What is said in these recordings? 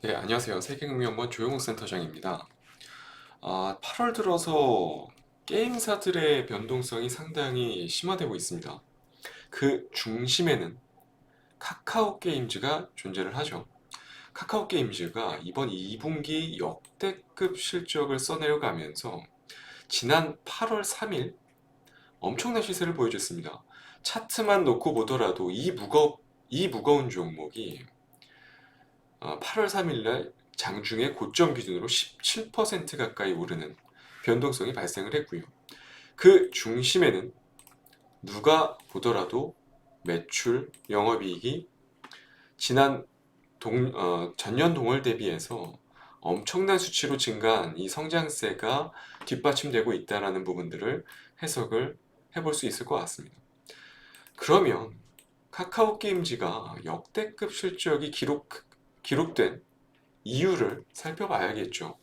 네, 안녕하세요. 세계금융원 조용욱 센터장입니다. 8월 들어서 게임사들의 변동성이 상당히 심화되고 있습니다. 그 중심에는 카카오 게임즈가 존재를 하죠. 카카오 게임즈가 이번 2분기 역대급 실적을 써내려가면서 지난 8월 3일 엄청난 시세를 보여줬습니다. 차트만 놓고 보더라도 이 무거운 종목이 8월 3일날 장중에 고점 기준으로 17% 가까이 오르는 변동성이 발생을 했고요. 그 중심에는 누가 보더라도 매출, 영업이익이 지난 전년 동월 대비해서 엄청난 수치로 증가한 이 성장세가 뒷받침되고 있다는 부분들을 해석을 해볼 수 있을 것 같습니다. 그러면 카카오 게임즈가 역대급 실적이 기록된 이유를 살펴봐야겠죠.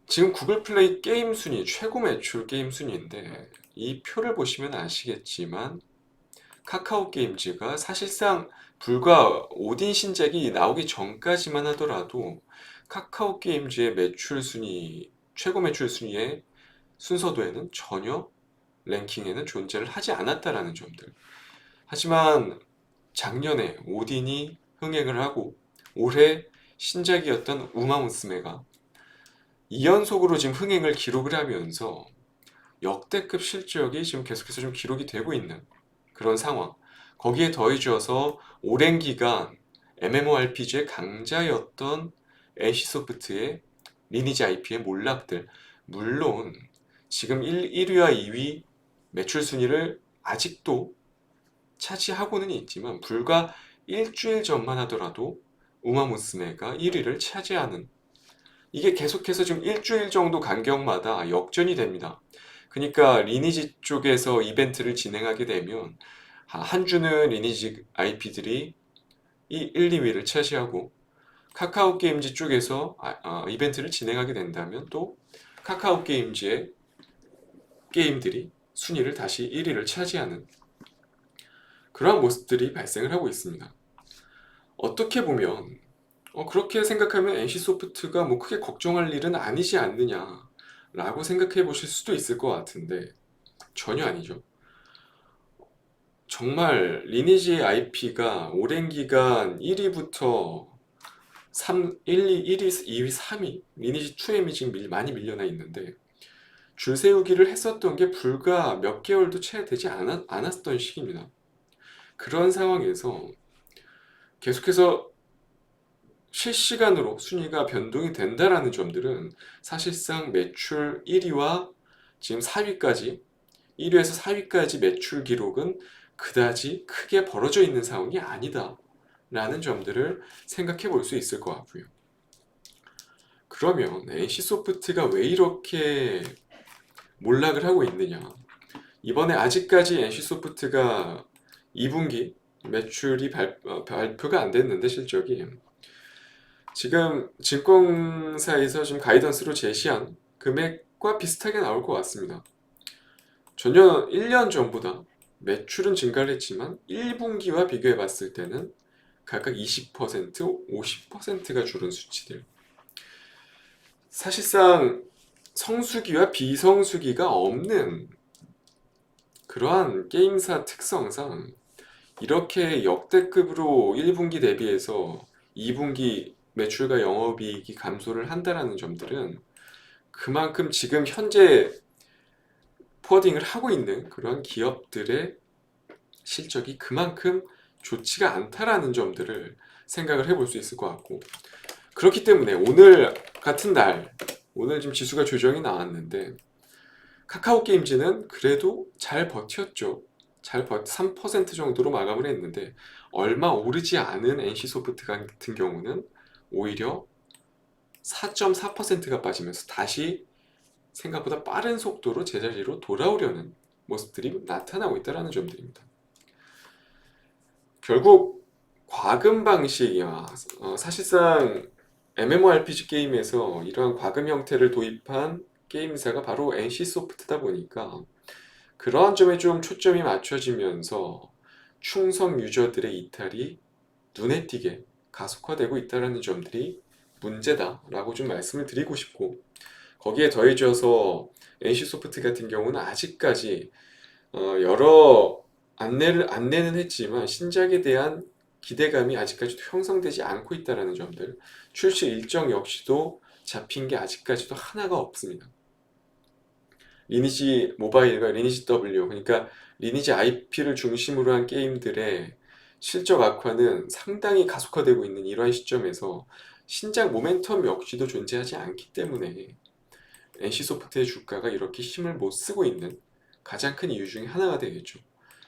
지금 구글 플레이 게임 순위, 최고 매출 게임 순위인데 이 표를 보시면 아시겠지만 카카오 게임즈가 사실상 불과 오딘 신작이 나오기 전까지만 하더라도 카카오 게임즈의 매출 순위, 최고 매출 순위의 순서도에는 전혀 랭킹에는 존재를 하지 않았다라는 점들. 하지만 작년에 오딘이 흥행을 하고 올해 신작이었던 우마무스메가 2연속으로 지금 흥행을 기록을 하면서 역대급 실적이 지금 계속해서 좀 기록이 되고 있는 그런 상황. 거기에 더해져서 오랜 기간 MMORPG의 강자였던 NC소프트의 리니지 IP의 몰락들. 물론 지금 1위와 2위 매출 순위를 아직도 차지하고는 있지만 불과 일주일 전만 하더라도 우마무스메가 1위를 차지하는, 이게 계속해서 지금 일주일 정도 간격마다 역전이 됩니다. 그러니까 리니지 쪽에서 이벤트를 진행하게 되면 한 주는 리니지 IP들이 이 1, 2위를 차지하고 카카오 게임즈 쪽에서 이벤트를 진행하게 된다면 또 카카오 게임즈의 게임들이 순위를 다시 1위를 차지하는 그러한 모습들이 발생을 하고 있습니다. 어떻게 보면 그렇게 생각하면 NC소프트가 뭐 크게 걱정할 일은 아니지 않느냐라고 생각해 보실 수도 있을 것 같은데 전혀 아니죠. 정말 리니지 IP가 오랜 기간 1위부터 1위, 2위, 3위 리니지 2M이 지금 많이 밀려나 있는데 줄 세우기를 했었던 게 불과 몇 개월도 채 되지 않았던 시기입니다. 그런 상황에서 계속해서 실시간으로 순위가 변동이 된다라는 점들은 사실상 매출 1위와 지금 4위까지, 1위에서 4위까지 매출 기록은 그다지 크게 벌어져 있는 상황이 아니다 라는 점들을 생각해 볼 수 있을 것 같고요. 그러면 NC소프트가 왜 이렇게 몰락을 하고 있느냐, 이번에 아직까지 NC소프트가 2분기 매출이 발표가 안 됐는데 실적이 지금 증권사에서 지금 가이던스로 제시한 금액과 비슷하게 나올 것 같습니다. 전년 1년 전보다 매출은 증가를 했지만 1분기와 비교해 봤을 때는 각각 20%, 50%가 줄은 수치들. 사실상 성수기와 비성수기가 없는 그러한 게임사 특성상 이렇게 역대급으로 1분기 대비해서 2분기 매출과 영업이익이 감소를 한다는 점들은 그만큼 지금 현재 포워딩을 하고 있는 그런 기업들의 실적이 그만큼 좋지가 않다라는 점들을 생각을 해볼 수 있을 것 같고, 그렇기 때문에 오늘 같은 날, 오늘 지금 지수가 조정이 나왔는데 카카오 게임즈는 그래도 잘 버텼죠. 3% 정도로 마감을 했는데 얼마 오르지 않은 NC소프트 같은 경우는 오히려 4.4%가 빠지면서 다시 생각보다 빠른 속도로 제자리로 돌아오려는 모습들이 나타나고 있다는 점들입니다. 결국 과금 방식이야, 사실상 MMORPG 게임에서 이러한 과금 형태를 도입한 게임사가 바로 NC소프트다 보니까 그러한 점에 좀 초점이 맞춰지면서 충성 유저들의 이탈이 눈에 띄게 가속화되고 있다는 점들이 문제다라고 좀 말씀을 드리고 싶고, 거기에 더해져서 NC소프트 같은 경우는 아직까지 여러 안내는 했지만 신작에 대한 기대감이 아직까지도 형성되지 않고 있다는 점들, 출시 일정 역시도 잡힌 게 아직까지도 하나가 없습니다. 리니지 모바일과 리니지 W, 그러니까 리니지 IP를 중심으로 한 게임들의 실적 악화는 상당히 가속화되고 있는 이러한 시점에서 신작 모멘텀 역시도 존재하지 않기 때문에 NC소프트의 주가가 이렇게 힘을 못 쓰고 있는 가장 큰 이유 중에 하나가 되겠죠.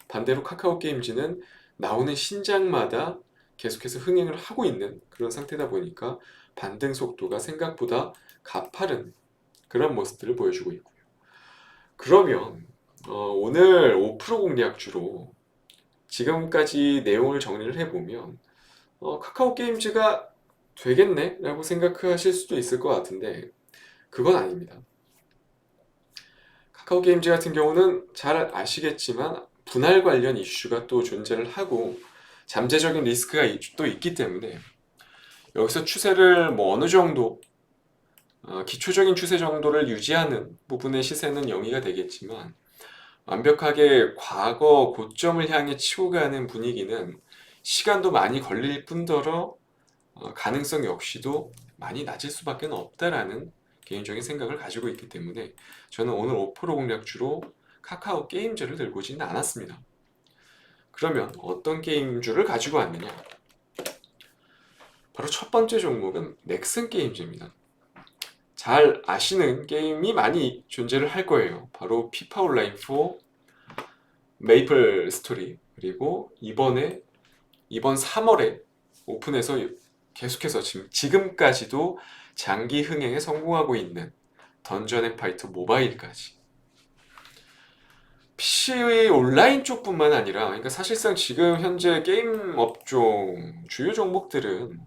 반대로 카카오게임즈는 나오는 신작마다 계속해서 흥행을 하고 있는 그런 상태다 보니까 반등 속도가 생각보다 가파른 그런 모습들을 보여주고 있고요. 그러면 오늘 5% 공략주로 지금까지 내용을 정리를 해보면 카카오게임즈가 되겠네 라고 생각하실 수도 있을 것 같은데 그건 아닙니다. 카카오게임즈 같은 경우는 잘 아시겠지만 분할 관련 이슈가 또 존재를 하고 잠재적인 리스크가 또 있기 때문에 여기서 추세를 뭐 어느 정도 기초적인 추세 정도를 유지하는 부분의 시세는 영위가 되겠지만 완벽하게 과거 고점을 향해 치고 가는 분위기는 시간도 많이 걸릴 뿐더러 가능성 역시도 많이 낮을 수밖에 없다라는 개인적인 생각을 가지고 있기 때문에 저는 오늘 5% 공략주로 카카오 게임즈를 들고 오지는 않았습니다. 그러면 어떤 게임주를 가지고 왔느냐? 바로 첫 번째 종목은 넥슨 게임즈입니다. 잘 아시는 게임이 많이 존재를 할 거예요. 바로 피파 온라인 4, 메이플 스토리, 그리고 이번 3월에 오픈해서 계속해서 지금까지도 장기 흥행에 성공하고 있는 던전 앤 파이터 모바일까지. PC 온라인 쪽뿐만 아니라, 그러니까 사실상 지금 현재 게임 업종 주요 종목들은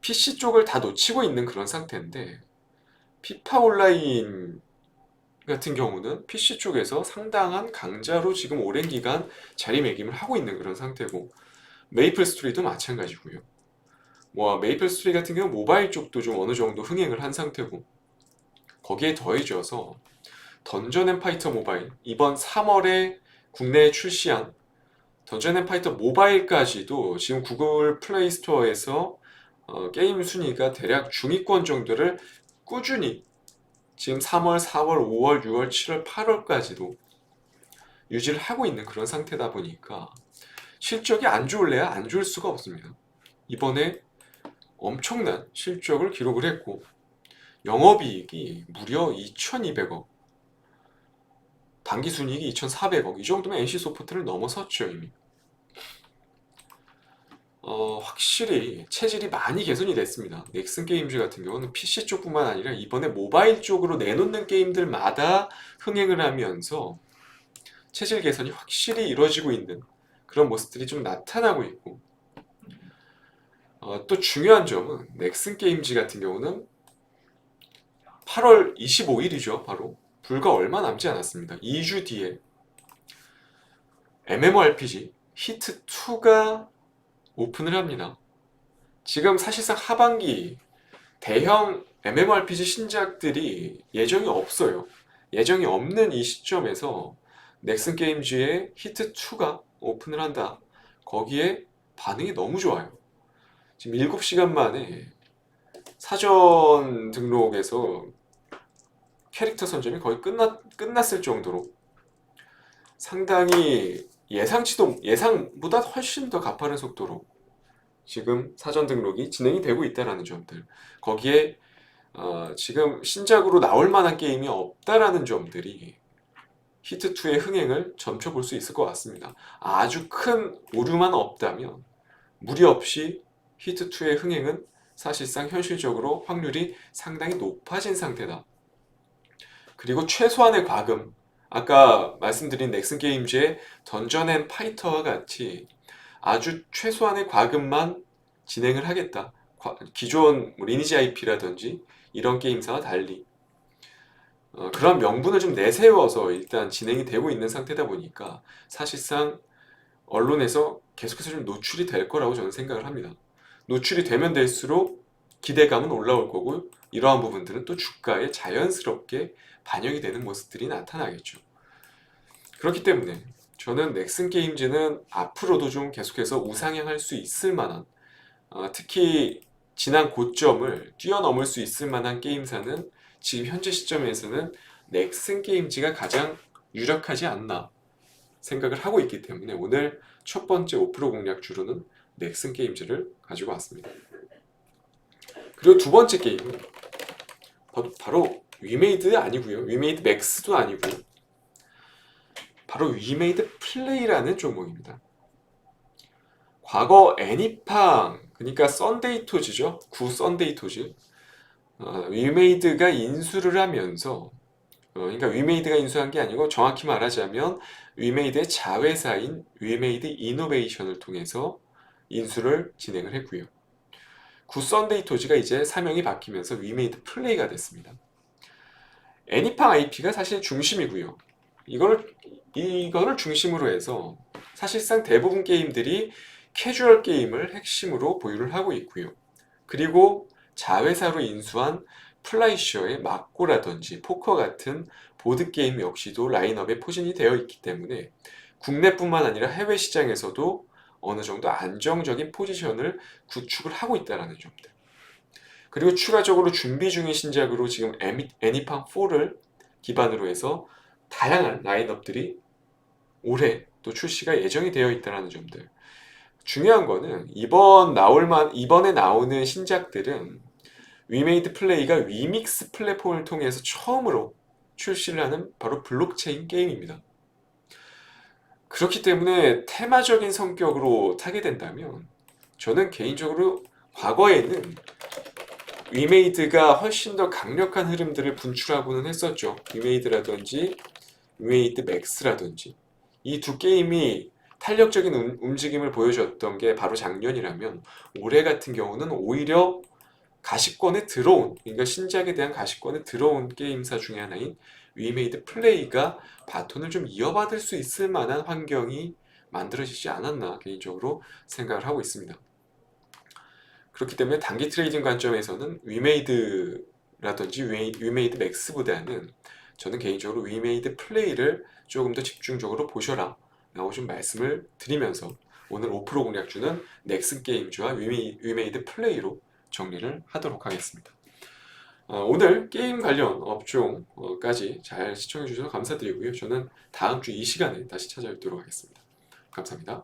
PC 쪽을 다 놓치고 있는 그런 상태인데, 피파 온라인 같은 경우는 PC 쪽에서 상당한 강자로 지금 오랜 기간 자리매김을 하고 있는 그런 상태고, 메이플 스토리도 마찬가지고요. 뭐 메이플 스토리 같은 경우 모바일 쪽도 좀 어느 정도 흥행을 한 상태고, 거기에 더해져서 던전 앤 파이터 모바일, 이번 3월에 국내에 출시한 던전 앤 파이터 모바일까지도 지금 구글 플레이 스토어에서 게임 순위가 대략 중위권 정도를 꾸준히 지금 3월, 4월, 5월, 6월, 7월, 8월까지도 유지를 하고 있는 그런 상태다 보니까 실적이 안 좋을래야 안 좋을 수가 없습니다. 이번에 엄청난 실적을 기록을 했고 영업이익이 무려 2,200억, 당기순이익이 2,400억, 이 정도면 NC소프트를 넘어섰죠 이미. 확실히 체질이 많이 개선이 됐습니다. 넥슨 게임즈 같은 경우는 PC 쪽뿐만 아니라 이번에 모바일 쪽으로 내놓는 게임들마다 흥행을 하면서 체질 개선이 확실히 이루어지고 있는 그런 모습들이 좀 나타나고 있고, 또 중요한 점은 넥슨 게임즈 같은 경우는 8월 25일이죠. 바로 불과 얼마 남지 않았습니다. 2주 뒤에 MMORPG 히트2가 오픈을 합니다. 지금 사실상 하반기 대형 MMORPG 신작들이 예정이 없어요. 예정이 없는 이 시점에서 넥슨 게임즈의 히트2가 오픈을 한다. 거기에 반응이 너무 좋아요. 지금 7시간 만에 사전 등록에서 캐릭터 선점이 거의 끝났을 정도로 상당히 예상보다 훨씬 더 가파른 속도로 지금 사전 등록이 진행이 되고 있다는 점들, 거기에 지금 신작으로 나올 만한 게임이 없다라는 점들이 히트2의 흥행을 점쳐볼 수 있을 것 같습니다. 아주 큰 오류만 없다면 무리 없이 히트2의 흥행은 사실상 현실적으로 확률이 상당히 높아진 상태다. 그리고 최소한의 과금, 아까 말씀드린 넥슨 게임즈의 던전 앤 파이터와 같이 아주 최소한의 과금만 진행을 하겠다. 기존 리니지 IP라든지 이런 게임사와 달리 그런 명분을 좀 내세워서 일단 진행이 되고 있는 상태다 보니까 사실상 언론에서 계속해서 좀 노출이 될 거라고 저는 생각을 합니다. 노출이 되면 될수록 기대감은 올라올 거고 이러한 부분들은 또 주가에 자연스럽게 반영이 되는 모습들이 나타나겠죠. 그렇기 때문에 저는 넥슨 게임즈는 앞으로도 좀 계속해서 우상향할 수 있을 만한 특히 지난 고점을 뛰어넘을 수 있을 만한 게임사는 지금 현재 시점에서는 넥슨 게임즈가 가장 유력하지 않나 생각을 하고 있기 때문에 오늘 첫 번째 5% 공략주로는 넥슨 게임즈를 가지고 왔습니다. 그리고 두 번째 게임은 바로 위메이드 아니고요. 위메이드 맥스도 아니고요. 바로 위메이드 플레이라는 종목입니다. 과거 애니팡, 그러니까 썬데이토즈죠. 구 썬데이토즈. 위메이드가 인수를 하면서 그러니까 위메이드가 인수한 게 아니고 정확히 말하자면 위메이드의 자회사인 위메이드 이노베이션을 통해서 인수를 진행을 했고요. 구 썬데이토즈가 이제 사명이 바뀌면서 위메이드 플레이가 됐습니다. 애니팡 IP가 사실 중심이고요. 이거를 중심으로 해서 사실상 대부분 게임들이 캐주얼 게임을 핵심으로 보유를 하고 있고요. 그리고 자회사로 인수한 플라이셔의 막고라든지 포커 같은 보드게임 역시도 라인업에 포진이 되어 있기 때문에 국내뿐만 아니라 해외 시장에서도 어느 정도 안정적인 포지션을 구축을 하고 있다는 점들. 그리고 추가적으로 준비 중인 신작으로 지금 애니팡4를 기반으로 해서 다양한 라인업들이 올해 또 출시가 예정이 되어 있다는 점들. 중요한 거는 이번에 나오는 신작들은 위메이드 플레이가 위믹스 플랫폼을 통해서 처음으로 출시를 하는 바로 블록체인 게임입니다. 그렇기 때문에 테마적인 성격으로 타게 된다면 저는 개인적으로 과거에는 위메이드가 훨씬 더 강력한 흐름들을 분출하고는 했었죠. 위메이드라든지 위메이드 맥스라든지 이 두 게임이 탄력적인 움직임을 보여줬던 게 바로 작년이라면 올해 같은 경우는 오히려 가시권에 들어온, 그러니까 신작에 대한 가시권에 들어온 게임사 중에 하나인 위메이드 플레이가 바톤을 좀 이어받을 수 있을 만한 환경이 만들어지지 않았나 개인적으로 생각을 하고 있습니다. 그렇기 때문에 단기 트레이딩 관점에서는 위메이드라든지 위메이드 맥스보다는 저는 개인적으로 위메이드 플레이를 조금 더 집중적으로 보셔라 라고 좀 말씀을 드리면서 오늘 5% 공략주는 넥슨 게임즈와 위메이드 플레이로 정리를 하도록 하겠습니다. 오늘 게임 관련 업종까지 잘 시청해 주셔서 감사드리고요. 저는 다음 주 이 시간에 다시 찾아뵙도록 하겠습니다. 감사합니다.